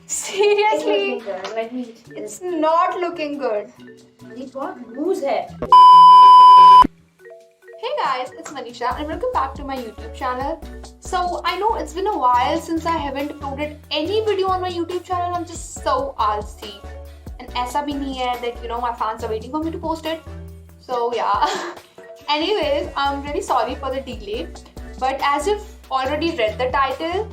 Seriously, it's it's not looking good. बहुत loose है. Hey guys, it's Manisha and welcome back to my YouTube channel. So I know it's been a while since I haven't uploaded any video on my YouTube channel. I'm just so आलसी. And ऐसा भी नहीं है that you know my fans are waiting for me to post it. So yeah. Anyways, I'm really sorry for the delay. But as you've already read the title,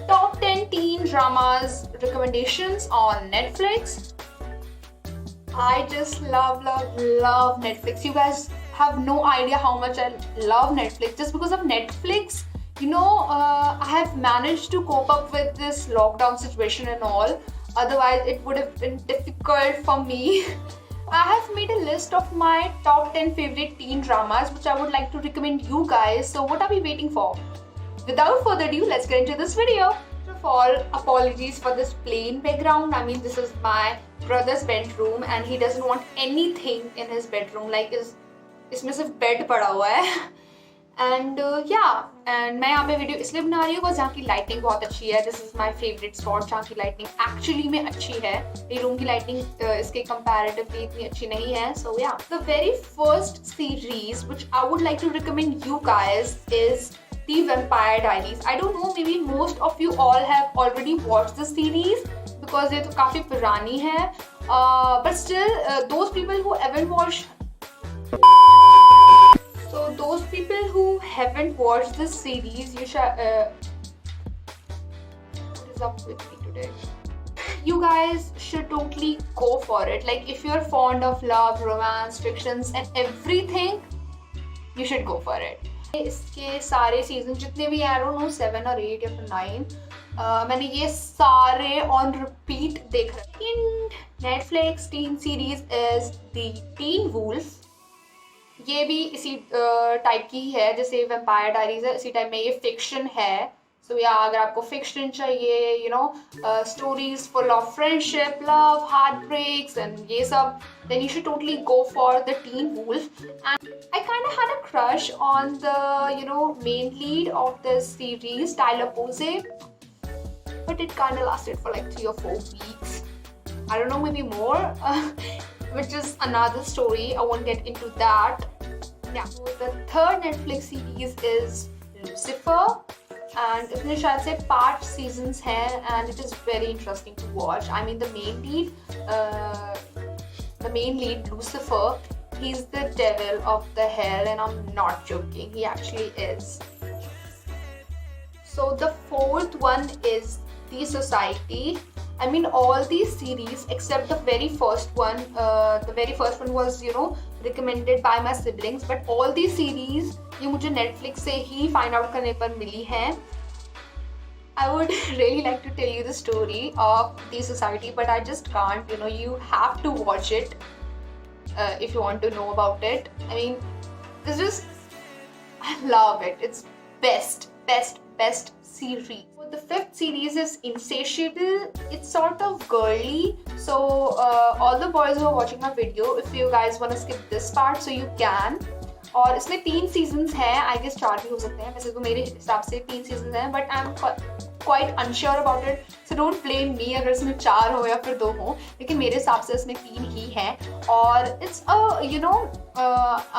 Top 10 Teen Dramas Recommendations on Netflix. I just love Netflix. You guys have no idea how much I love Netflix. Just because of Netflix, you know, I have managed to cope up with this lockdown situation and all. Otherwise, it would have been difficult for me. I have made a list of my top 10 favorite teen dramas which I would like to recommend you guys. So what are we waiting for? Without further ado, let's get into this video. First of all, apologies for this plain background. I mean, this is my brother's bedroom and he doesn't want anything in his bedroom. Like, इसमें सिर्फ bed पड़ा हुआ है. And and मैं यहाँ पे video इसलिए बना रही हूँ because यहाँ की लाइटिंग बहुत अच्छी है. This is my favorite spot जहाँ की लाइटिंग एक्चुअली में अच्छी है. ये रूम की लाइटिंग इसके comparatively इतनी अच्छी नहीं है. So yeah, the very first series which I would like to recommend you guys is The Vampire Diaries. I don't know, maybe most of you all have already watched the series because ये तो काफी पुरानी है. But still, those people who haven't watched those people who haven't watched this series, you should. What is up with me today? You guys should totally go for it. Like, if you're fond of love, romance, fictions, and everything, you should go for it. इसके सारे season जितने भी I don't know 7 or 8 या फिर 9 मैंने ये सारे on repeat देख रखे. In Netflix teen series is The Teen Wolf. ये भी इसी टाइप की है जैसे वैम्पायर डायरीज है, इसी टाइप में ये फिक्शन है. सो या अगर आपको फिक्शन चाहिए, you know, stories full of friendship, love, heartbreaks and ये सब, then you should totally go for The Teen Wolf. And I kind of had a crush on the, you know, main lead of this series, Tyler Posey, but it kind of lasted for like 3 or 4 weeks. I don't know, maybe more, which is another story. I won't get into that. Yeah. So the third Netflix series is Lucifer, and इसमें शायद से 5 seasons हैं, and it is very interesting to watch. I mean, the main lead Lucifer, he's the devil of the hell, and I'm not joking. He actually is. So the fourth one is The Society. I mean, all these series except the very first one. The very first one was, you know, recommended by my siblings. But all these series ये मुझे Netflix से ही find out करने पर मिली हैं. I would really like to tell you the story of The Society, but I just can't. You know, you have to watch it if you want to know about it. I mean, it's just, I love it. It's best series. So the fifth series is Insatiable. It's sort of girly. So all the boys who are watching my video, if you guys want to skip this part, so you can. और इसमें 3 seasons हैं. I guess 4 भी हो सकते हैं. वैसे तो मेरे हिसाब से 3 सीजन्स हैं, but I am quite unsure about it. So don't blame me अगर इसमें 4 हो या फिर 2 हो, लेकिन मेरे हिसाब से इसमें 3 ही हैं. और it's a, you know,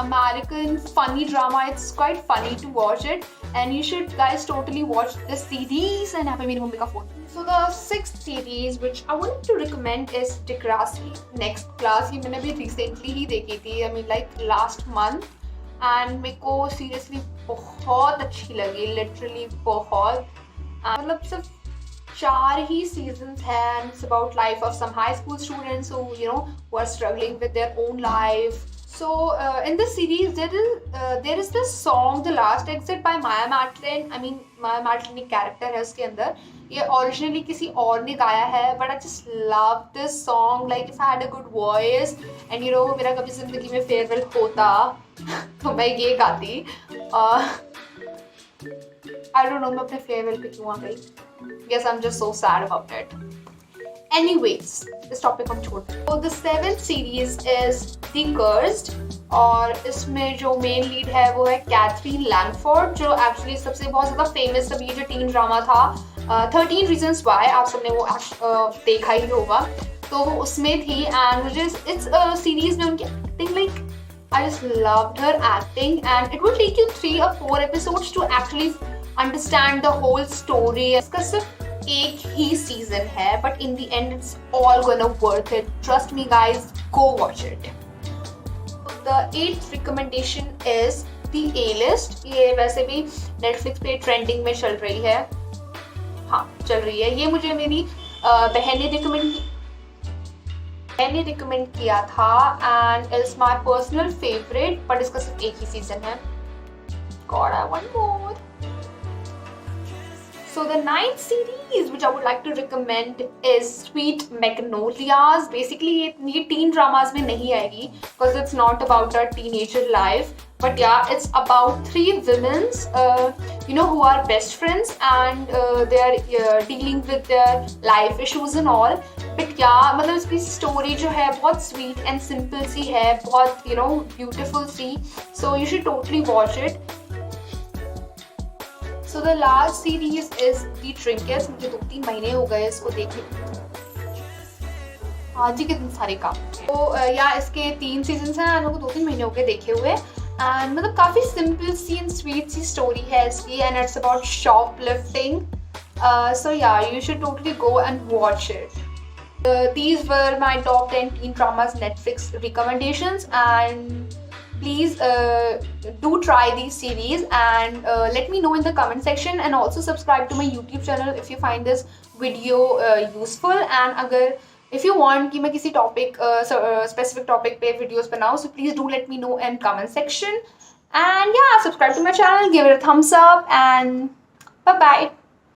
American funny drama. It's quite funny to watch it, and you should guys totally watch this series. And यहाँ पे मेरी मम्मी का phone. So the sixth series which I wanted to recommend is Degrassi Next Class. ये मैंने भी recently ही देखी थी. I mean, like last month. And मेरे को सीरियसली बहुत अच्छी लगी, लिटरली बहुत. मतलब सिर्फ 4 ही सीजन्स हैं. And it's about life of some high school students who, you know, who are struggling with their own life. So in this series there is this song The Last Exit by Maya Matlin. I mean, Maya Matlin एक character है उसके अंदर. ये originally किसी और ने गाया है, but I just love this song. Like, if I had a good voice and you know मेरा कभी जिंदगी में farewell होता तो मैं ये गाती. I don't know मैं अपने farewell पे क्यों आ गई. Guess I'm just so sad about it. Anyways, this topic हम छोड़ते हैं. So the 7th series is The Cursed, और इसमें जो मेन लीड है वो है कैथरीन लैंगफोर्ड, जो एक्चुअली सबसे बहुत ज़्यादा फेमस अब ये जो टीन ड्रामा था 13 रीजन्स वाई, आप सबने वो देखा ही होगा, तो वो उसमें थी। एंड मुझे इस सीरीज में उनकी acting, like I just loved her acting, and it will take you 3 or 4 episodes to actually understand the whole story. इसका सिर्फ एक ही सीजन है, but in the end it's all gonna worth it. Trust me guys, go watch it. The 8th recommendation is The A-List. ये वैसे भी Netflix पे trending में चल रही है, हाँ चल रही है। ये मुझे मेरी बहन ने रिकमेंड किया था and it's my personal favourite, but इसका सिर्फ एक ही सीजन है। God I want more. So the 9th series which I would like to recommend is Sweet Magnolias. Basically ये teen dramas में नहीं आएगी because it's not about a teenager life, but yeah, it's about 3 women who are best friends and they are dealing with their life issues and all. But yeah, मतलब इसकी story जो है बहुत sweet and simple सी है, बहुत beautiful C, so you should totally watch it. So the last series is The Trinkets. मुझे 2-3 महीने हो गए इसको देखे, आज ही कितने सारे काम। तो या इसके 3 सीजन्स हैं, मेरे को 2-3 महीने हो गए देखे हुए। एंड मतलब काफ़ी सिंपल सी एंड स्वीट सी स्टोरी है इसकी, and it's about shoplifting. So yeah you should totally go and watch it. These were my top 10 teen dramas Netflix recommendations, and please do try these series and let me know in the comment section, and also subscribe to my YouTube channel if you find this video useful. And अगर if you want कि मैं किसी topic specific topic पे videos बनाऊँ, so please do let me know in comment section. And yeah, subscribe to my channel, give it a thumbs up, and bye bye.